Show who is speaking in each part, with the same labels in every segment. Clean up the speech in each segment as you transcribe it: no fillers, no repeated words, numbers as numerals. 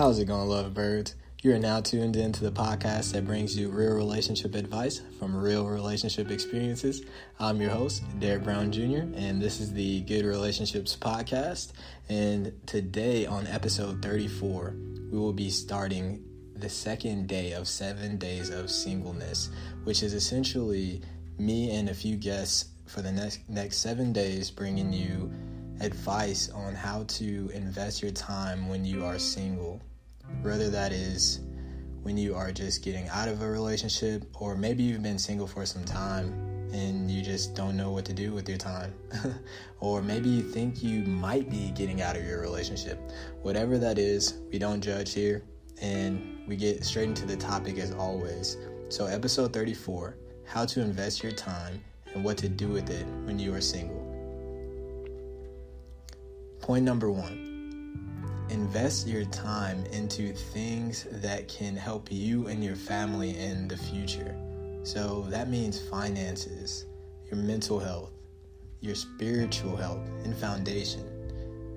Speaker 1: How's it going, lovebirds? You are now tuned into the podcast that brings you real relationship advice from real relationship experiences. I'm your host, Derek Brown Jr., and this is the Good Relationships Podcast. And today on episode 34, we will be starting the second day of 7 Days of Singleness, which is essentially me and a few guests for the next 7 days bringing you advice on how to invest your time when you are single. Whether that is when you are just getting out of a relationship, or maybe you've been single for some time and you just don't know what to do with your time. Or maybe you think you might be getting out of your relationship. Whatever that is, we don't judge here, and we get straight into the topic as always. So episode 34, how to invest your time and what to do with it when you are single. Point number 1, invest your time into things that can help you and your family in the future. So that means finances, your mental health, your spiritual health and foundation,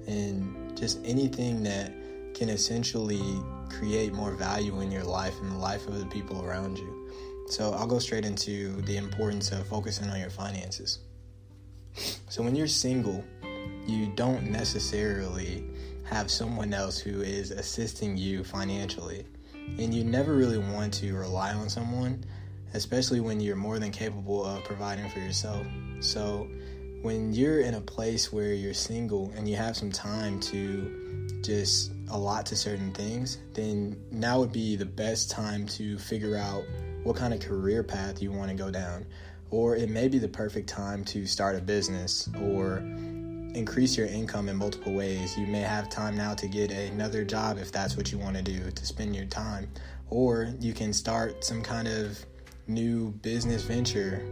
Speaker 1: and just anything that can essentially create more value in your life and the life of the people around you. So I'll go straight into the importance of focusing on your finances. So when you're single, you don't necessarily have someone else who is assisting you financially. And you never really want to rely on someone, especially when you're more than capable of providing for yourself. So when you're in a place where you're single and you have some time to just allot to certain things, then now would be the best time to figure out what kind of career path you want to go down. Or it may be the perfect time to start a business or increase your income in multiple ways. You may have time now to get another job if that's what you want to do, to spend your time. Or you can start some kind of new business venture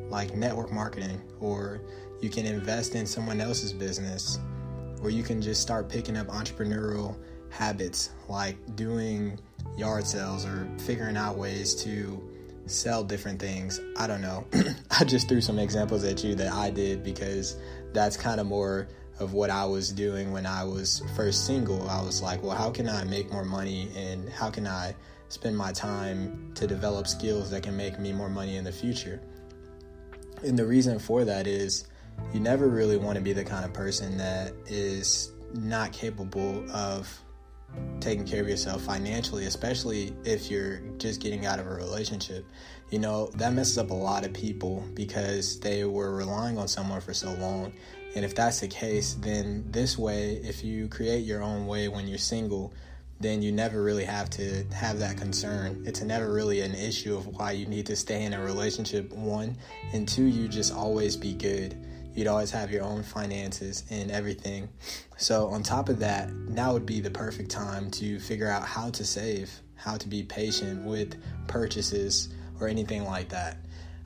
Speaker 1: like network marketing, or you can invest in someone else's business, or you can just start picking up entrepreneurial habits like doing yard sales or figuring out ways to sell different things. I don't know. I just threw some examples at you that I did because that's kind of more of what I was doing when I was first single. I was like, well, how can I make more money, and how can I spend my time to develop skills that can make me more money in the future? And the reason for that is you never really want to be the kind of person that is not capable of taking care of yourself financially, especially if you're just getting out of a relationship. You know, that messes up a lot of people because they were relying on someone for so long. And if that's the case, then this way, if you create your own way when you're single, then you never really have to have that concern. It's never really an issue of why you need to stay in a relationship, 1, and 2, you just always be good. You'd always have your own finances and everything. So on top of that, now would be the perfect time to figure out how to save, how to be patient with purchases or anything like that.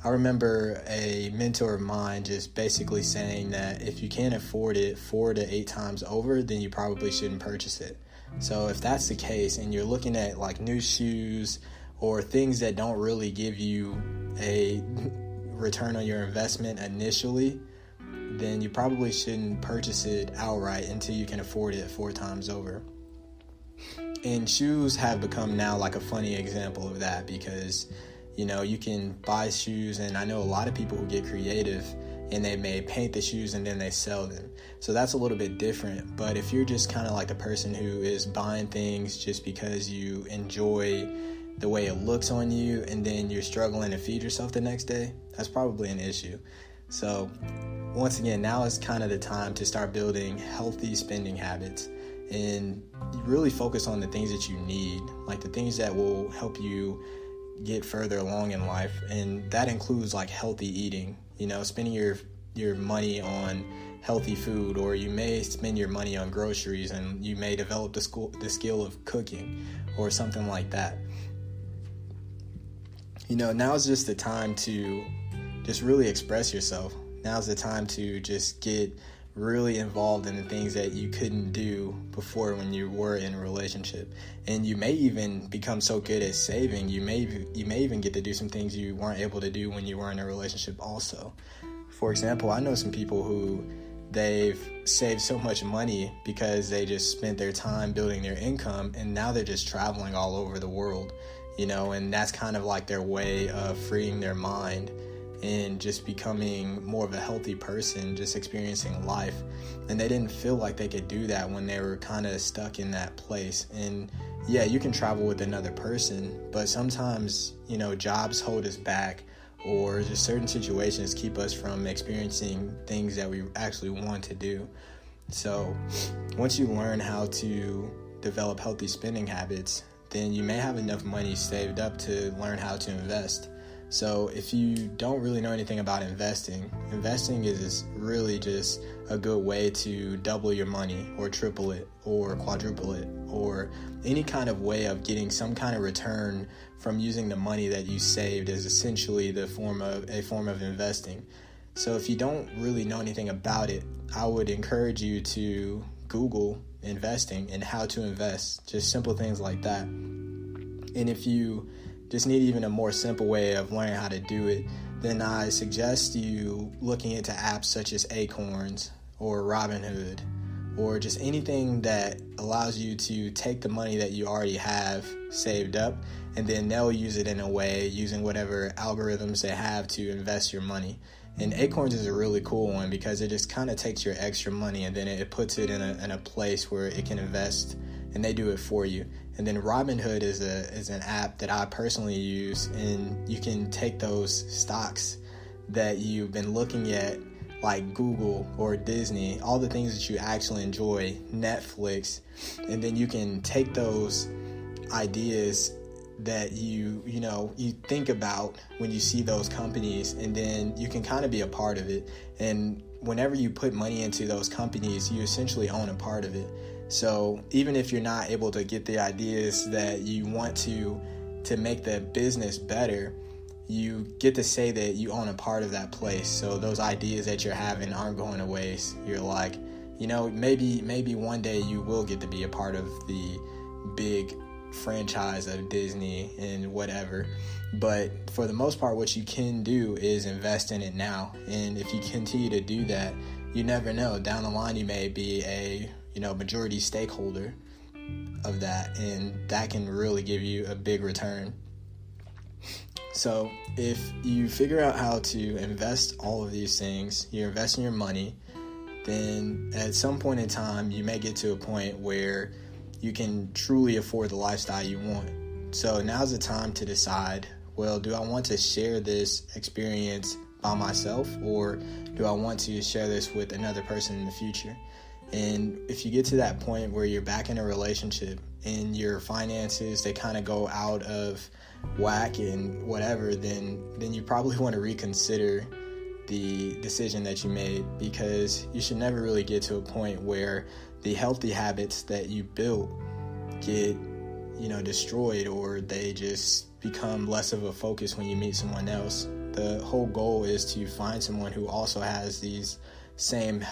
Speaker 1: I remember a mentor of mine just basically saying that if you can't afford it 4 to 8 times over, then you probably shouldn't purchase it. So if that's the case and you're looking at like new shoes or things that don't really give you a return on your investment initially, then you probably shouldn't purchase it outright until you can afford it 4 times over. And shoes have become now like a funny example of that because, you know, you can buy shoes, and I know a lot of people who get creative and they may paint the shoes and then they sell them. So that's a little bit different. But if you're just kind of like the person who is buying things just because you enjoy the way it looks on you and then you're struggling to feed yourself the next day, that's probably an issue. So once again, now is kind of the time to start building healthy spending habits and really focus on the things that you need, like the things that will help you get further along in life. And that includes like healthy eating, you know, spending your money on healthy food, or you may spend your money on groceries and you may develop the skill of cooking or something like that. You know, now is just the time to just really express yourself. Now's the time to just get really involved in the things that you couldn't do before when you were in a relationship. And you may even become so good at saving, you may even get to do some things you weren't able to do when you were in a relationship also. For example, I know some people who they've saved so much money because they just spent their time building their income, and now they're just traveling all over the world, and that's kind of like their way of freeing their mind and just becoming more of a healthy person, just experiencing life. And they didn't feel like they could do that when they were kind of stuck in that place. And yeah, you can travel with another person, but sometimes, jobs hold us back, or just certain situations keep us from experiencing things that we actually want to do. So once you learn how to develop healthy spending habits, then you may have enough money saved up to learn how to invest. So if you don't really know anything about investing is really just a good way to double your money or triple it or quadruple it, or any kind of way of getting some kind of return from using the money that you saved is essentially a form of investing. So if you don't really know anything about it, I would encourage you to Google investing and how to invest, just simple things like that. And if you just need even a more simple way of learning how to do it, then I suggest you looking into apps such as Acorns or Robinhood, or just anything that allows you to take the money that you already have saved up, and then they'll use it in a way using whatever algorithms they have to invest your money. And Acorns is a really cool one because it just kind of takes your extra money and then it puts it in a place where it can invest, and they do it for you. And then Robinhood is an app that I personally use, and you can take those stocks that you've been looking at, like Google or Disney, all the things that you actually enjoy, Netflix, and then you can take those ideas that you think about when you see those companies, and then you can kind of be a part of it. And whenever you put money into those companies, you essentially own a part of it. So even if you're not able to get the ideas that you want to make the business better, you get to say that you own a part of that place. So those ideas that you're having aren't going to waste. You're like, maybe one day you will get to be a part of the big franchise of Disney and whatever. But for the most part, what you can do is invest in it now. And if you continue to do that, you never know. Down the line, you may be a majority stakeholder of that, and that can really give you a big return. So if you figure out how to invest all of these things, you're investing your money, then at some point in time, you may get to a point where you can truly afford the lifestyle you want. So now's the time to decide, well, do I want to share this experience by myself, or do I want to share this with another person in the future? And if you get to that point where you're back in a relationship and your finances, they kind of go out of whack and whatever, then you probably want to reconsider the decision that you made, because you should never really get to a point where the healthy habits that you built get destroyed, or they just become less of a focus when you meet someone else. The whole goal is to find someone who also has these same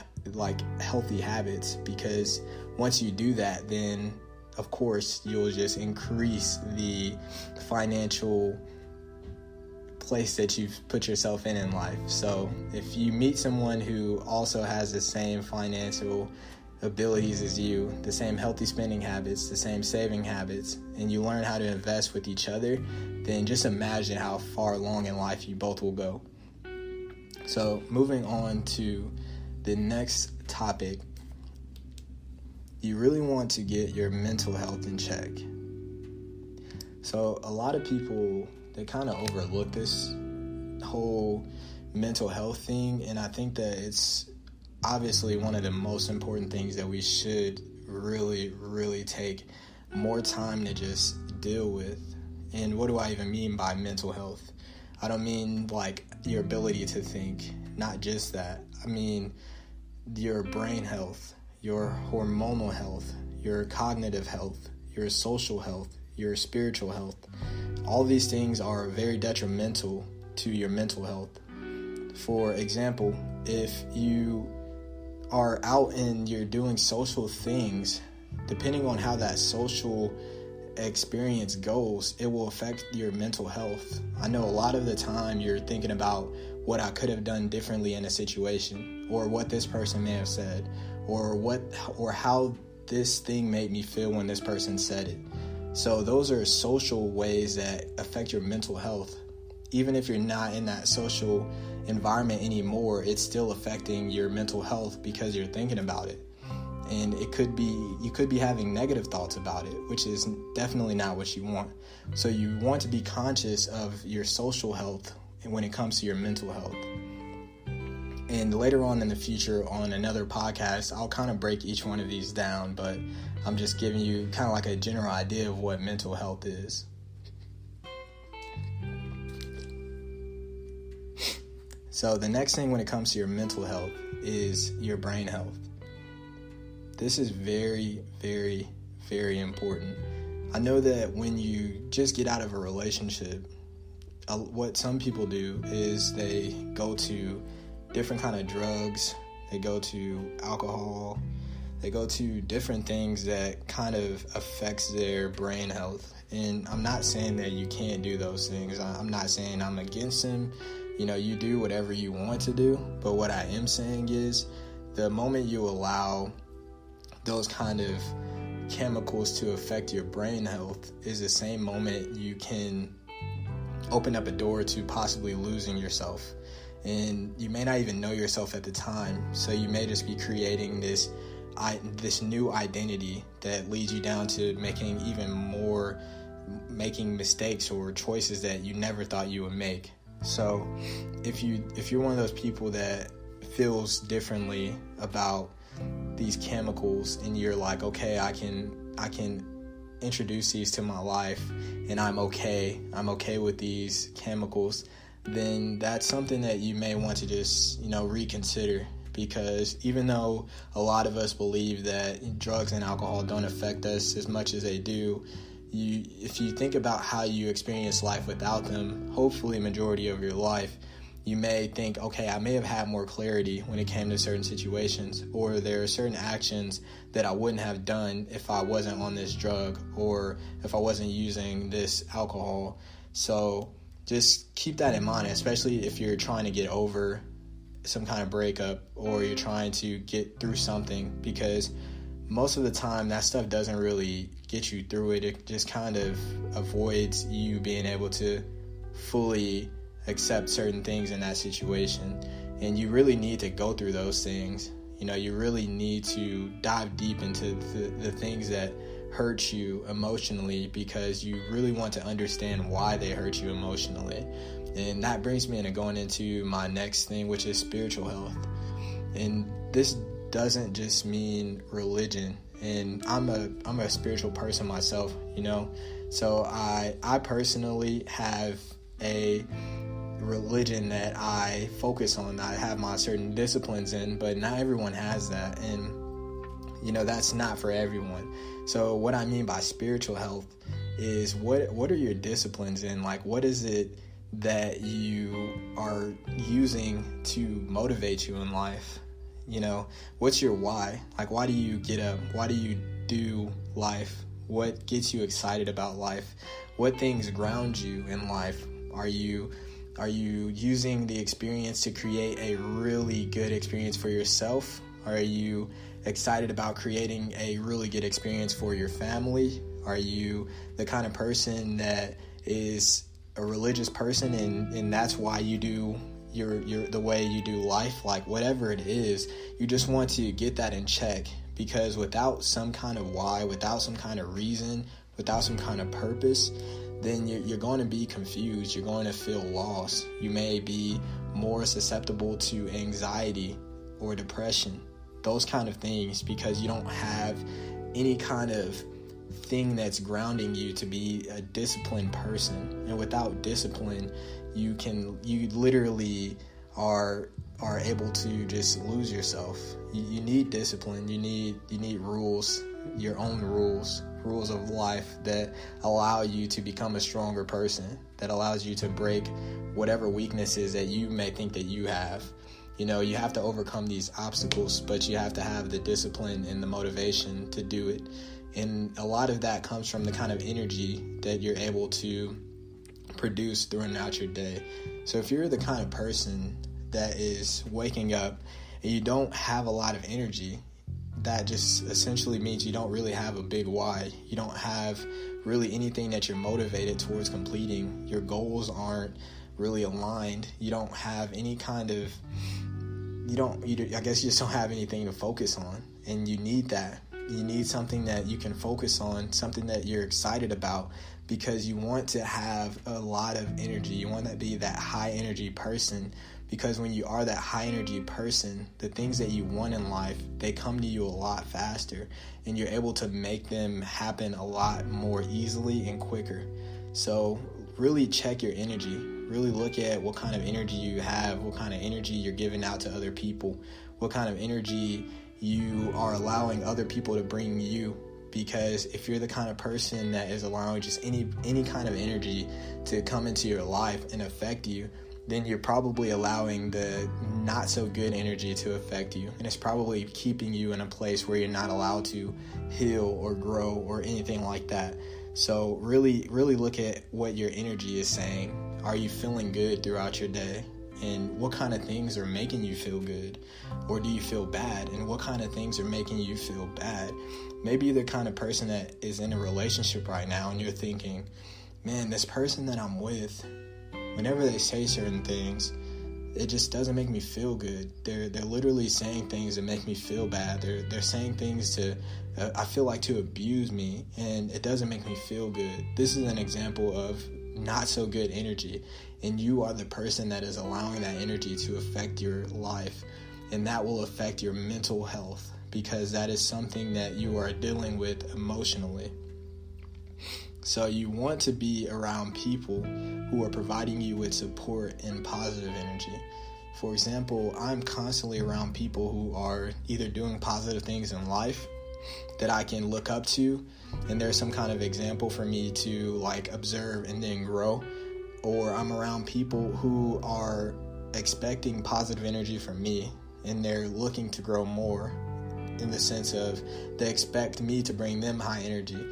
Speaker 1: healthy habits, because once you do that, then of course you'll just increase the financial place that you've put yourself in life. So if you meet someone who also has the same financial abilities as you, the same healthy spending habits, the same saving habits, and you learn how to invest with each other, then just imagine how far along in life you both will go. So moving on to the next topic, you really want to get your mental health in check. So a lot of people, they kind of overlook this whole mental health thing, and I think that it's obviously one of the most important things that we should really, really take more time to just deal with. And what do I even mean by mental health? I don't mean like your ability to think, not just that. I mean your brain health, your hormonal health, your cognitive health, your social health, your spiritual health. All these things are very detrimental to your mental health. For example, if you are out and you're doing social things, depending on how that social experience goes, it will affect your mental health. I know a lot of the time you're thinking about what I could have done differently in a situation, or what this person may have said, or how this thing made me feel when this person said it. So those are social ways that affect your mental health. Even if you're not in that social environment anymore, it's still affecting your mental health because you're thinking about it. And you could be having negative thoughts about it, which is definitely not what you want. So you want to be conscious of your social health when it comes to your mental health. And later on in the future, on another podcast, I'll kind of break each one of these down, but I'm just giving you kind of like a general idea of what mental health is. So the next thing when it comes to your mental health is your brain health. This is very, very, very important. I know that when you just get out of a relationship, what some people do is they go to different kind of drugs, they go to alcohol, they go to different things that kind of affects their brain health. And I'm not saying that you can't do those things. I'm not saying I'm against them. You do whatever you want to do. But what I am saying is the moment you allow those kind of chemicals to affect your brain health is the same moment you can open up a door to possibly losing yourself. And you may not even know yourself at the time, so you may just be creating this new identity that leads you down to making mistakes or choices that you never thought you would make. So if you're one of those people that feels differently about these chemicals and you're like, okay, I can introduce these to my life and I'm okay with these chemicals, then that's something that you may want to just, reconsider. Because even though a lot of us believe that drugs and alcohol don't affect us as much as they do, if you think about how you experience life without them, hopefully majority of your life, you may think, okay, I may have had more clarity when it came to certain situations, or there are certain actions that I wouldn't have done if I wasn't on this drug or if I wasn't using this alcohol. So just keep that in mind, especially if you're trying to get over some kind of breakup or you're trying to get through something, because most of the time that stuff doesn't really get you through it. It just kind of avoids you being able to fully accept certain things in that situation. And you really need to go through those things. You really need to dive deep into the things that hurt you emotionally, because you really want to understand why they hurt you emotionally. And that brings me into going into my next thing, which is spiritual health. And this doesn't just mean religion. And I'm a spiritual person myself, So I personally have a religion that I focus on. I have my certain disciplines in, but not everyone has that. And that's not for everyone. So what I mean by spiritual health is what are your disciplines in? Like, what is it that you are using to motivate you in life? What's your why? Like, why do you get up? Why do you do life? What gets you excited about life? What things ground you in life? Are you using the experience to create a really good experience for yourself? Are you excited about creating a really good experience for your family? Are you the kind of person that is a religious person and that's why you do the way you do life? Like, whatever it is, you just want to get that in check, because without some kind of why, without some kind of reason, without some kind of purpose, then you're going to be confused. You're going to feel lost. You may be more susceptible to anxiety or depression, those kind of things, because you don't have any kind of thing that's grounding you to be a disciplined person. And without discipline, you literally are able to just lose yourself. You need discipline. You need rules, your own rules of life that allow you to become a stronger person, that allows you to break whatever weaknesses that you may think that you have. You have to overcome these obstacles, but you have to have the discipline and the motivation to do it. And a lot of that comes from the kind of energy that you're able to produce throughout your day. So if you're the kind of person that is waking up and you don't have a lot of energy, that just essentially means you don't really have a big why. You don't have really anything that you're motivated towards completing. Your goals aren't really aligned. You don't have any kind of, I guess you just don't have anything to focus on. And you need that. You need something that you can focus on, something that you're excited about, because you want to have a lot of energy. You want to be that high energy person, because when you are that high energy person, the things that you want in life, they come to you a lot faster, and you're able to make them happen a lot more easily and quicker. So really check your energy. Really look at what kind of energy you have, what kind of energy you're giving out to other people, what kind of energy you are allowing other people to bring you. Because if you're the kind of person that is allowing just any kind of energy to come into your life and affect you, then you're probably allowing the not so good energy to affect you. And it's probably keeping you in a place where you're not allowed to heal or grow or anything like that. So really look at what your energy is saying. Are you feeling good throughout your day? And what kind of things are making you feel good? Or do you feel bad? And what kind of things are making you feel bad? Maybe you're the kind of person that is in a relationship right now and you're thinking, man, this person that I'm with, whenever they say certain things, it just doesn't make me feel good. They're literally saying things that make me feel bad. They're saying things to, I feel like, to abuse me, and it doesn't make me feel good. This is an example of not so good energy, and you are the person that is allowing that energy to affect your life, and that will affect your mental health, because that is something that you are dealing with emotionally. So you want to be around people who are providing you with support and positive energy. For example, I'm constantly around people who are either doing positive things in life that I can look up to, and there's some kind of example for me to observe and then grow. Or I'm around people who are expecting positive energy from me, and they're looking to grow more, in the sense of they expect me to bring them high energy.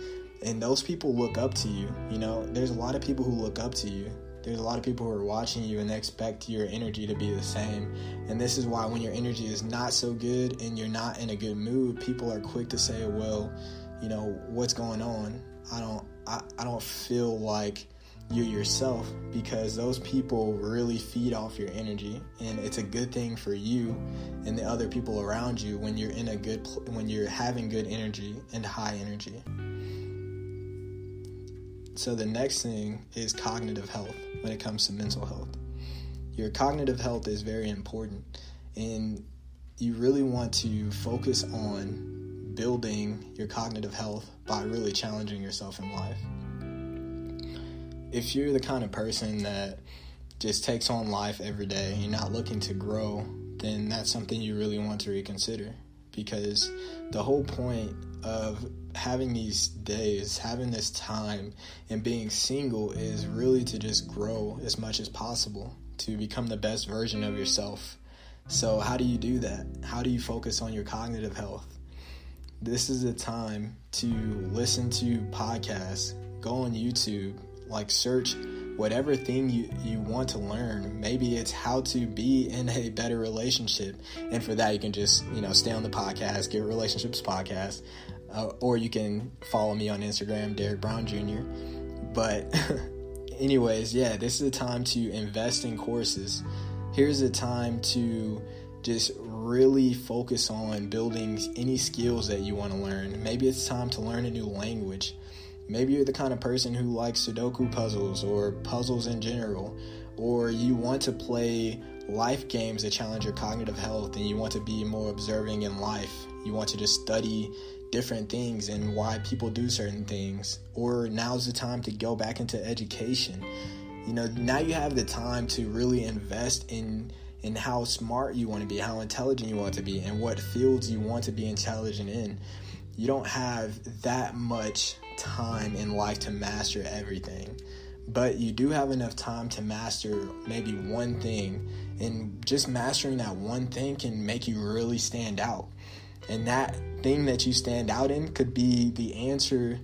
Speaker 1: And those people look up to you. There's a lot of people who look up to you. There's a lot of people who are watching you and they expect your energy to be the same. And this is why when your energy is not so good and you're not in a good mood, people are quick to say, well, what's going on? I don't feel like you're yourself, because those people really feed off your energy. And it's a good thing for you and the other people around you when you're when you're having good energy and high energy. So the next thing is cognitive health when it comes to mental health. Your cognitive health is very important, and you really want to focus on building your cognitive health by really challenging yourself in life. If you're the kind of person that just takes on life every day and you're not looking to grow, then that's something you really want to reconsider, because the whole point of having these days, having this time, and being single is really to just grow as much as possible, to become the best version of yourself. So how do you do that? How do you focus on your cognitive health? This is the time to listen to podcasts, go on YouTube, search whatever thing you want to learn. Maybe it's how to be in a better relationship. And for that, you can just, stay on the podcast, Get Relationships Podcast. Or you can follow me on Instagram, Derek Brown Jr. But anyways, this is the time to invest in courses. Here's the time to just really focus on building any skills that you want to learn. Maybe it's time to learn a new language. Maybe you're the kind of person who likes Sudoku puzzles or puzzles in general, or you want to play life games that challenge your cognitive health, and you want to be more observing in life. You want to just study different things and why people do certain things. Or now's the time to go back into education. Now you have the time to really invest in how smart you want to be, how intelligent you want to be, and what fields you want to be intelligent in. You don't have that much time in life to master everything, but you do have enough time to master maybe one thing, and just mastering that one thing can make you really stand out. And that thing that you stand out in could be the answer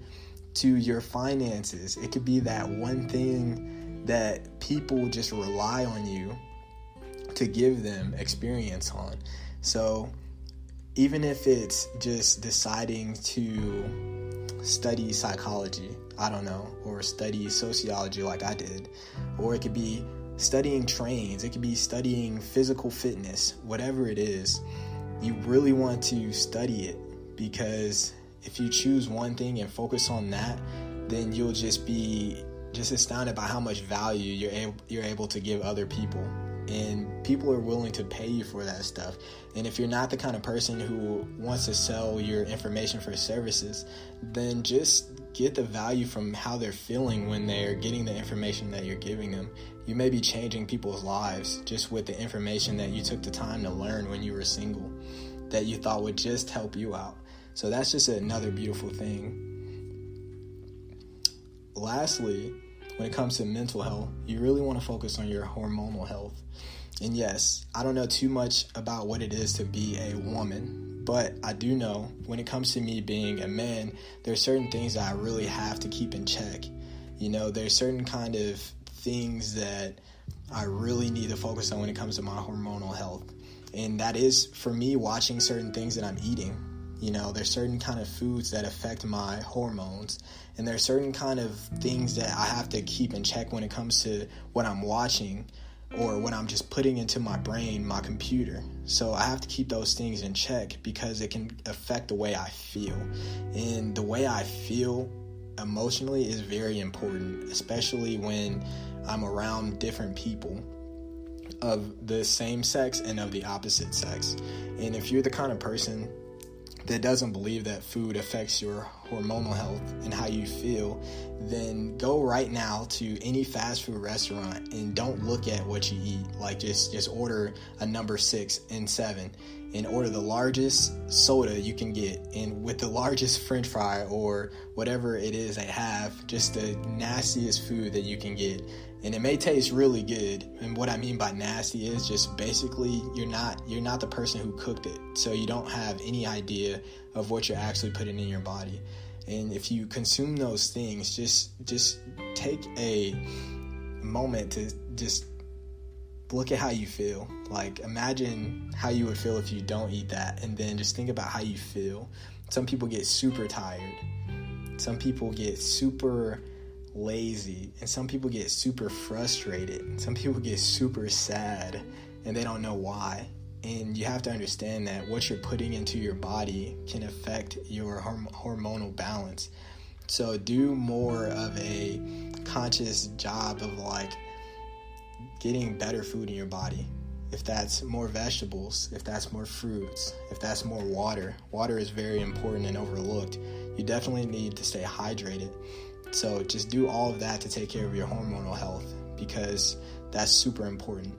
Speaker 1: to your finances. It could be that one thing that people just rely on you to give them experience on. So even if it's just deciding to study psychology, I don't know, or study sociology like I did, or it could be studying trains, it could be studying physical fitness, whatever it is, you really want to study it, because if you choose one thing and focus on that, then you'll just be astounded by how much value you're able to give other people. And people are willing to pay you for that stuff. And if you're not the kind of person who wants to sell your information for services, then just get the value from how they're feeling when they're getting the information that you're giving them. You may be changing people's lives just with the information that you took the time to learn when you were single, that you thought would just help you out. So that's just another beautiful thing. Lastly, when it comes to mental health, you really want to focus on your hormonal health. And yes, I don't know too much about what it is to be a woman, but I do know when it comes to me being a man, there's certain things that I really have to keep in check. You know, there's certain kind of things that I really need to focus on when it comes to my hormonal health. And that is, for me, watching certain things that I'm eating. You know, there's certain kind of foods that affect my hormones, and there's certain kind of things that I have to keep in check when it comes to what I'm watching or what I'm just putting into my brain, my computer. So I have to keep those things in check because it can affect the way I feel. And the way I feel emotionally is very important, especially when I'm around different people of the same sex and of the opposite sex. And if you're the kind of person that doesn't believe that food affects your hormonal health and how you feel, then go right now to any fast food restaurant and don't look at what you eat. Like just order a number 6 and 7 and order the largest soda you can get, and with the largest french fry or whatever it is they have, just the nastiest food that you can get. And it may taste really good. And what I mean by nasty is just basically you're not the person who cooked it. So you don't have any idea of what you're actually putting in your body. And if you consume those things, just take a moment to just look at how you feel. Like, imagine how you would feel if you don't eat that, and then just think about how you feel. Some people get super tired. Some people get super lazy, and some people get super frustrated. Some people get super sad, and they don't know why. And you have to understand that what you're putting into your body can affect your hormonal balance. So do more of a conscious job of like getting better food in your body. If that's more vegetables, if that's more fruits, if that's more water. Water is very important and overlooked. You definitely need to stay hydrated. So just do all of that to take care of your hormonal health, because that's super important.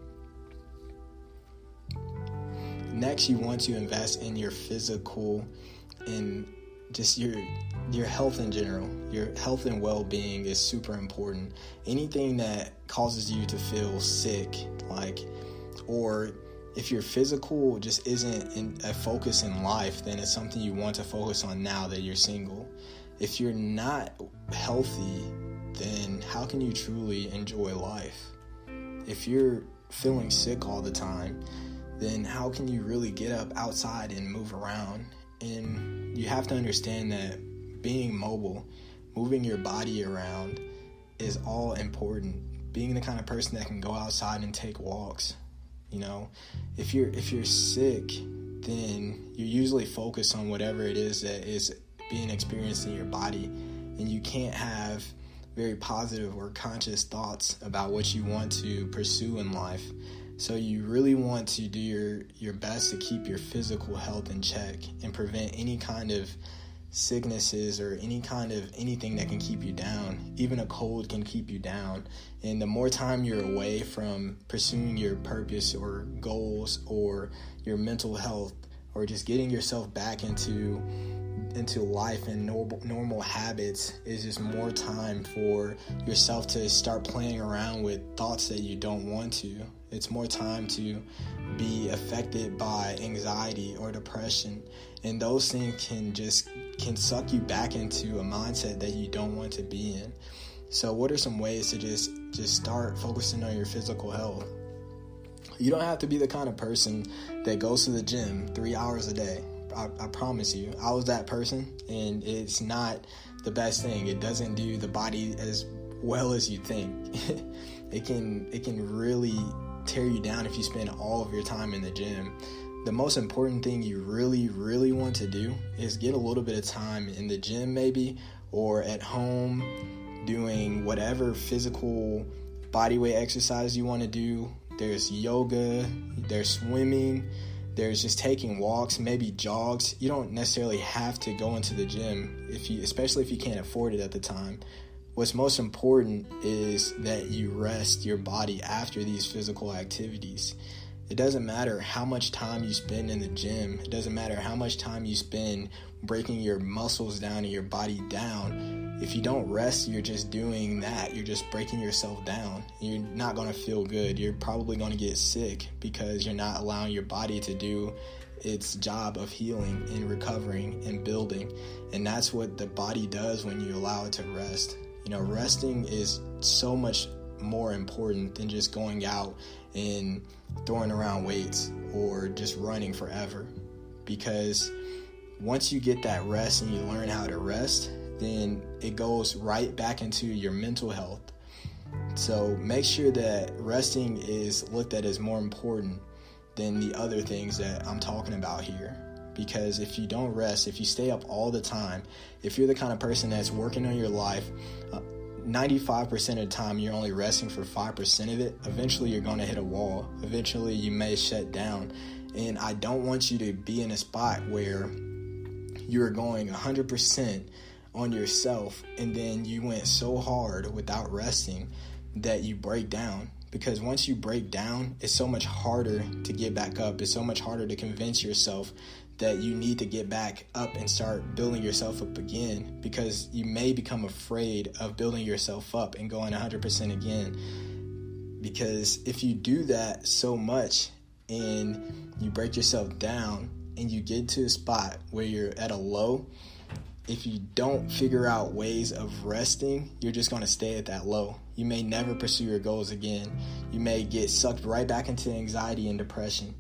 Speaker 1: Next, you want to invest in your physical and just your health in general. Your health and well-being is super important. Anything that causes you to feel sick, or if your physical just isn't a focus in life, then it's something you want to focus on now that you're single. If you're not healthy, then how can you truly enjoy life? If you're feeling sick all the time, then how can you really get up outside and move around? And you have to understand that being mobile, moving your body around, is all important. Being the kind of person that can go outside and take walks. You know, if you're sick, then you usually focus on whatever it is that is being experienced in your body, and you can't have very positive or conscious thoughts about what you want to pursue in life. So you really want to do your best to keep your physical health in check and prevent any kind of sicknesses or any kind of anything that can keep you down. Even a cold can keep you down. And the more time you're away from pursuing your purpose or goals or your mental health, or just getting yourself back into life and normal habits, is just more time for yourself to start playing around with thoughts that you don't want to. It's more time to be affected by anxiety or depression, and those things can suck you back into a mindset that you don't want to be in. So what are some ways to just start focusing on your physical health? You don't have to be the kind of person that goes to the gym 3 hours a day. I promise you, I was that person, and it's not the best thing. It doesn't do the body as well as you think. It can really tear you down if you spend all of your time in the gym. The most important thing you really, really want to do is get a little bit of time in the gym maybe, or at home doing whatever physical bodyweight exercise you want to do. There's yoga, there's swimming, there's just taking walks, maybe jogs. You don't necessarily have to go into the gym, especially if you can't afford it at the time. What's most important is that you rest your body after these physical activities. It doesn't matter how much time you spend in the gym. It doesn't matter how much time you spend breaking your muscles down and your body down. If you don't rest, you're just doing that. You're just breaking yourself down. You're not going to feel good. You're probably going to get sick because you're not allowing your body to do its job of healing and recovering and building. And that's what the body does when you allow it to rest. Resting is so much more important than just going out and throwing around weights or just running forever. Because once you get that rest and you learn how to rest, then it goes right back into your mental health. So make sure that resting is looked at as more important than the other things that I'm talking about here. Because if you don't rest, if you stay up all the time, if you're the kind of person that's working on your life, 95% of the time you're only resting for 5% of it, eventually you're going to hit a wall. Eventually you may shut down. And I don't want you to be in a spot where you're going 100% on yourself and then you went so hard without resting that you break down. Because once you break down, it's so much harder to get back up. It's so much harder to convince yourself that you need to get back up and start building yourself up again, because you may become afraid of building yourself up and going 100% again. Because if you do that so much and you break yourself down and you get to a spot where you're at a low, if you don't figure out ways of resting, you're just going to stay at that low. You may never pursue your goals again. You may get sucked right back into anxiety and depression.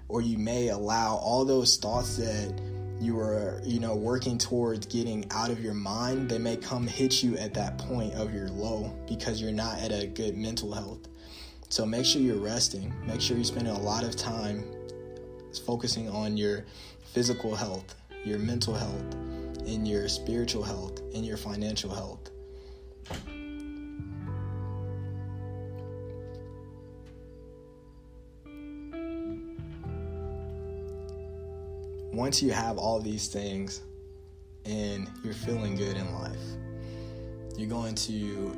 Speaker 1: Or you may allow all those thoughts that you were, working towards getting out of your mind, they may come hit you at that point of your low because you're not at a good mental health. So make sure you're resting. Make sure you're spending a lot of time focusing on your physical health, your mental health, and your spiritual health, and your financial health. Once you have all these things and you're feeling good in life, you're going to,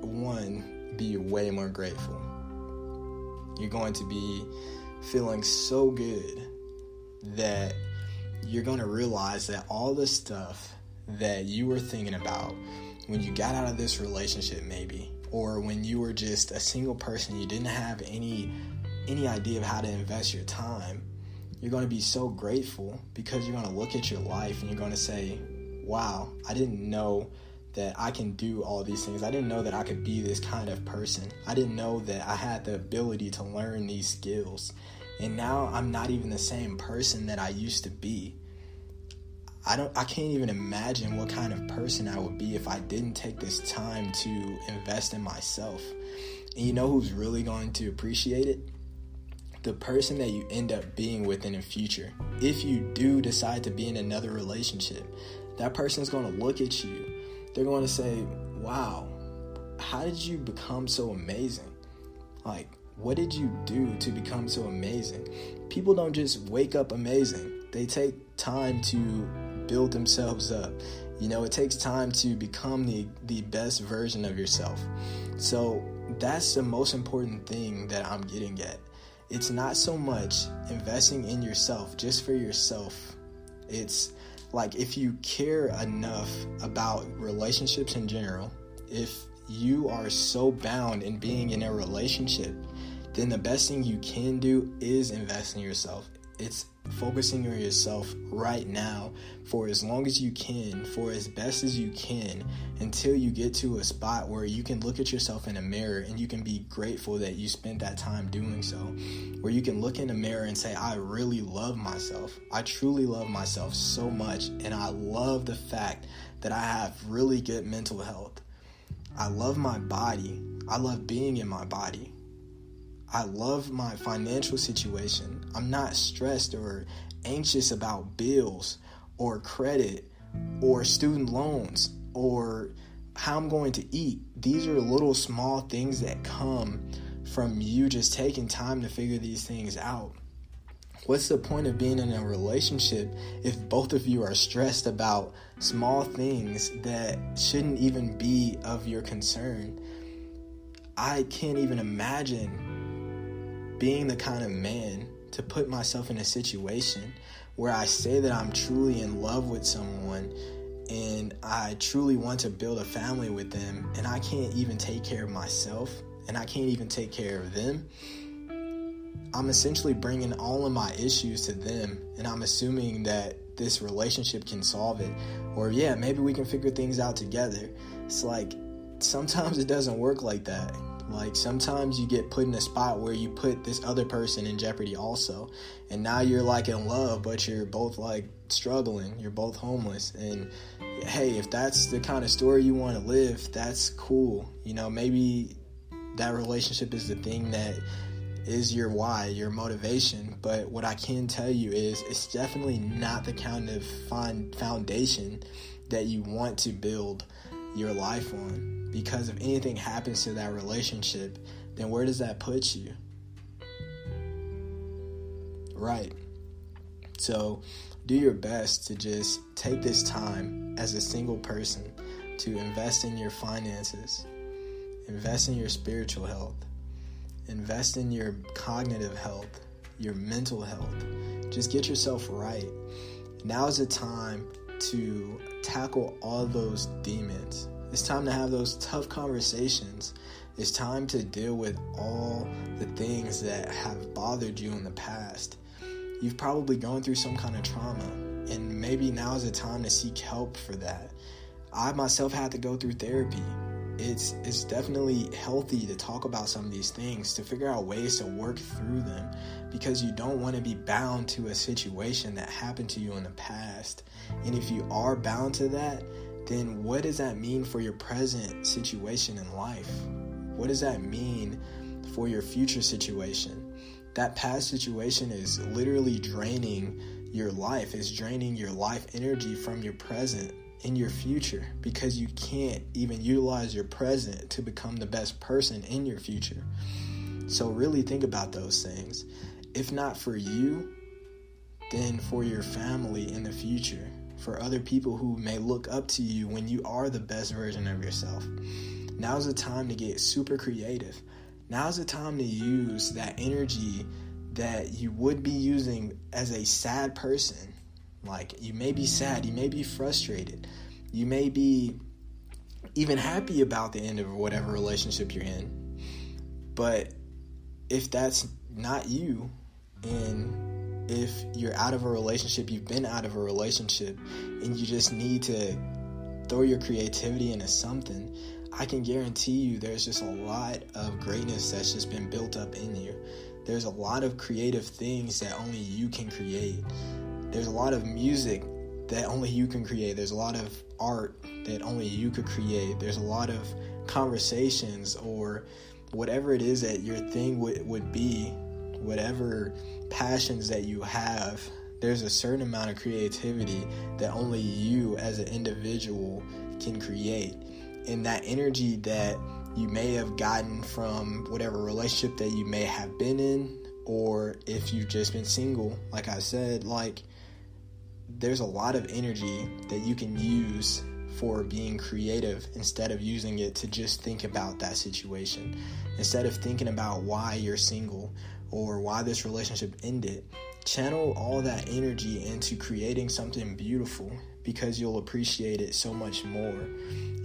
Speaker 1: one, be way more grateful. You're going to be feeling so good that you're going to realize that all the stuff that you were thinking about when you got out of this relationship maybe, or when you were just a single person, you didn't have any idea of how to invest your time, you're going to be so grateful because you're going to look at your life and you're going to say, wow, I didn't know that I can do all these things. I didn't know that I could be this kind of person. I didn't know that I had the ability to learn these skills. And now I'm not even the same person that I used to be. I can't even imagine what kind of person I would be if I didn't take this time to invest in myself. And you know who's really going to appreciate it? The person that you end up being with in the future. If you do decide to be in another relationship, that person's going to look at you. They're going to say, wow, how did you become so amazing? Like, what did you do to become so amazing? People don't just wake up amazing. They take time to build themselves up. It takes time to become the best version of yourself. So that's the most important thing that I'm getting at. It's not so much investing in yourself just for yourself. It's like if you care enough about relationships in general, if you are so bound in being in a relationship, then the best thing you can do is invest in yourself. It's focusing on yourself right now for as long as you can, for as best as you can, until you get to a spot where you can look at yourself in a mirror and you can be grateful that you spent that time doing so, where you can look in the mirror and say, I really love myself. I truly love myself so much, and I love the fact that I have really good mental health. I love my body. I love being in my body. I love my financial situation. I'm not stressed or anxious about bills or credit or student loans or how I'm going to eat. These are little small things that come from you just taking time to figure these things out. What's the point of being in a relationship if both of you are stressed about small things that shouldn't even be of your concern? I can't even imagine being the kind of man to put myself in a situation where I say that I'm truly in love with someone and I truly want to build a family with them, and I can't even take care of myself and I can't even take care of them. I'm essentially bringing all of my issues to them, and I'm assuming that this relationship can solve it, or maybe we can figure things out together. It's like, sometimes it doesn't work like that. Like, sometimes you get put in a spot where you put this other person in jeopardy also, and now you're like in love, but you're both like struggling, you're both homeless. And hey, if that's the kind of story you want to live, that's cool. Maybe that relationship is the thing that is your why, your motivation. But what I can tell you is it's definitely not the kind of foundation that you want to build your life on. Because if anything happens to that relationship, then where does that put you? Right. So do your best to just take this time as a single person to invest in your finances, invest in your spiritual health, invest in your cognitive health, your mental health. Just get yourself right. Now is the time to tackle all those demons. It's time to have those tough conversations. It's time to deal with all the things that have bothered you in the past. You've probably gone through some kind of trauma, and maybe now is the time to seek help for that. I myself had to go through therapy. It's definitely healthy to talk about some of these things, to figure out ways to work through them, because you don't want to be bound to a situation that happened to you in the past. And if you are bound to that, then what does that mean for your present situation in life? What does that mean for your future situation? That past situation is literally draining your life. It's draining your life energy from your present in your future, because you can't even utilize your present to become the best person in your future. So really think about those things. If not for you, then for your family in the future, for other people who may look up to you when you are the best version of yourself. Now's the time to get super creative. Now's the time to use that energy that you would be using as a sad person. Like, you may be sad, you may be frustrated, you may be even happy about the end of whatever relationship you're in. But if that's not you, and if you're out of a relationship, you've been out of a relationship, and you just need to throw your creativity into something, I can guarantee you there's just a lot of greatness that's just been built up in you. There's a lot of creative things that only you can create. There's a lot of music that only you can create. There's a lot of art that only you could create. There's a lot of conversations, or whatever it is that your thing would be, whatever passions that you have, there's a certain amount of creativity that only you as an individual can create. And that energy that you may have gotten from whatever relationship that you may have been in, or if you've just been single, like I said, like, there's a lot of energy that you can use for being creative instead of using it to just think about that situation. Instead of thinking about why you're single or why this relationship ended, channel all that energy into creating something beautiful, because you'll appreciate it so much more,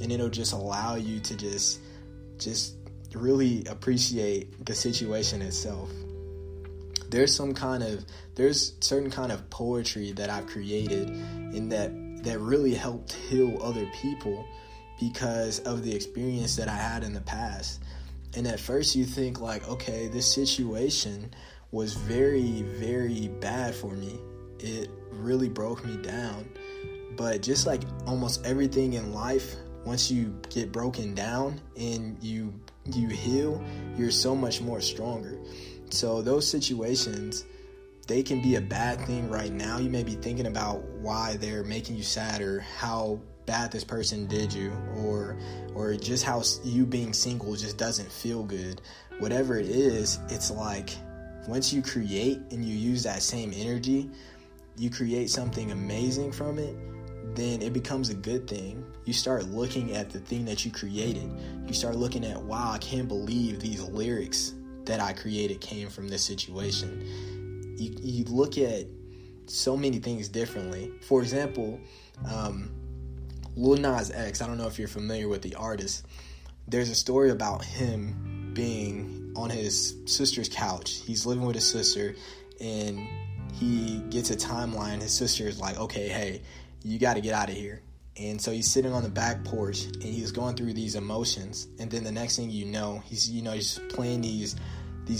Speaker 1: and it'll just allow you to just really appreciate the situation itself. there's certain kind of poetry that I've created and that really helped heal other people because of the experience that I had in the past. And at first you think like, okay, this situation was very, very bad for me. It really broke me down. But just like almost everything in life, once you get broken down and you heal, you're so much more stronger. So those situations, they can be a bad thing right now. You may be thinking about why they're making you sad or how bad this person did you, or just how you being single just doesn't feel good. Whatever it is, it's like once you create and you use that same energy, you create something amazing from it, then it becomes a good thing. You start looking at the thing that you created. You start looking at, wow, I can't believe these lyrics that I created came from this situation. You look at so many things differently. For example, Lil Nas X, I don't know if you're familiar with the artist. There's a story about him being on his sister's couch. He's living with his sister, and he gets a timeline. His sister is like, okay, hey, you got to get out of here. And so he's sitting on the back porch, and he's going through these emotions. And then the next thing you know, he's playing these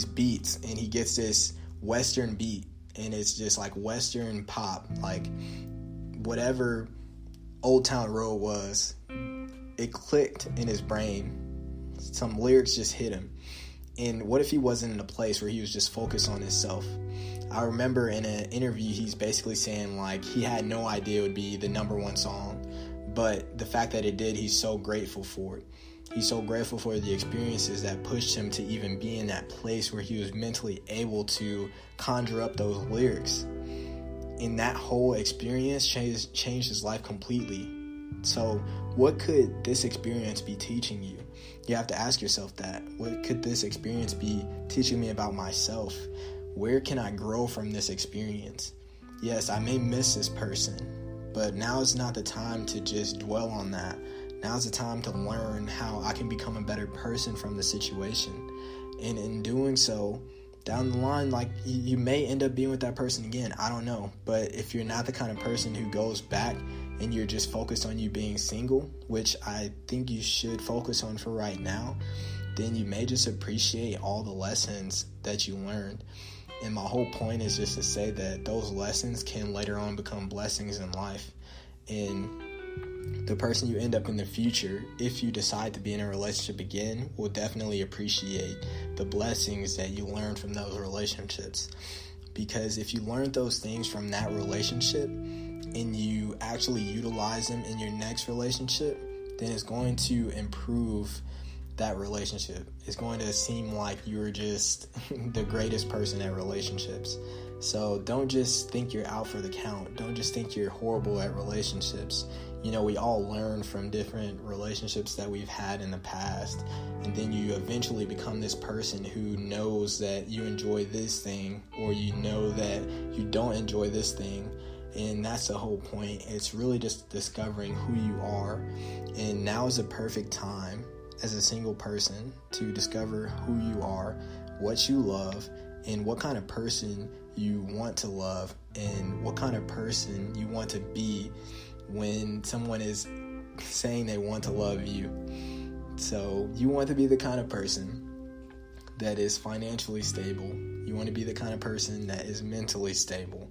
Speaker 1: beats, and he gets this Western beat, and it's just like Western pop, like whatever Old Town Road was. It clicked in his brain. Some lyrics just hit him. And what if he wasn't in a place where he was just focused on himself? I remember in an interview, he's basically saying like he had no idea it would be the number one song, but the fact that it did, he's so grateful for it. He's so grateful for the experiences that pushed him to even be in that place where he was mentally able to conjure up those lyrics. And that whole experience changed his life completely. So what could this experience be teaching you? You have to ask yourself that. What could this experience be teaching me about myself? Where can I grow from this experience? Yes, I may miss this person, but now is not the time to just dwell on that. Now's the time to learn how I can become a better person from the situation. And in doing so, down the line, like you may end up being with that person again. I don't know. But if you're not the kind of person who goes back and you're just focused on you being single, which I think you should focus on for right now, then you may just appreciate all the lessons that you learned. And my whole point is just to say that those lessons can later on become blessings in life. And the person you end up in the future, if you decide to be in a relationship again, will definitely appreciate the blessings that you learned from those relationships. Because if you learned those things from that relationship and you actually utilize them in your next relationship, then it's going to improve that relationship. It's going to seem like you're just the greatest person at relationships. So don't just think you're out for the count. Don't just think you're horrible at relationships. You know, we all learn from different relationships that we've had in the past, and then you eventually become this person who knows that you enjoy this thing, or you know that you don't enjoy this thing. And that's the whole point. It's really just discovering who you are. And now is a perfect time as a single person to discover who you are, what you love, and what kind of person you want to love, and what kind of person you want to be when someone is saying they want to love you. So you want to be the kind of person that is financially stable. You want to be the kind of person that is mentally stable.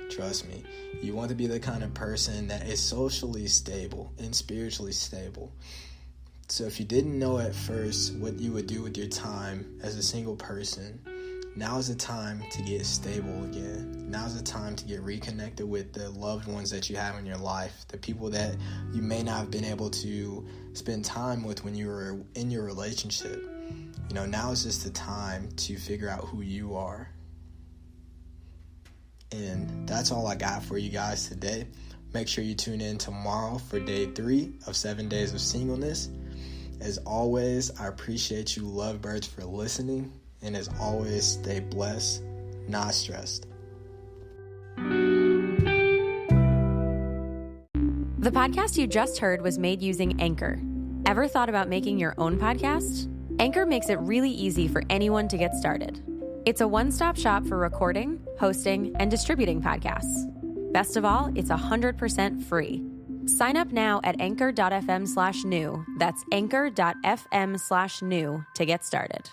Speaker 1: Trust me. You want to be the kind of person that is socially stable and spiritually stable. So if you didn't know at first what you would do with your time as a single person, now is the time to get stable again. Now is the time to get reconnected with the loved ones that you have in your life, the people that you may not have been able to spend time with when you were in your relationship. You know, now is just the time to figure out who you are. And that's all I got for you guys today. Make sure you tune in tomorrow for day 3 of 7 Days of Singleness. As always, I appreciate you lovebirds for listening. And as always, stay blessed, not stressed.
Speaker 2: The podcast you just heard was made using Anchor. Ever thought about making your own podcast? Anchor makes it really easy for anyone to get started. It's a one-stop shop for recording, hosting, and distributing podcasts. Best of all, it's 100% free. Sign up now at anchor.fm/new. That's anchor.fm/new to get started.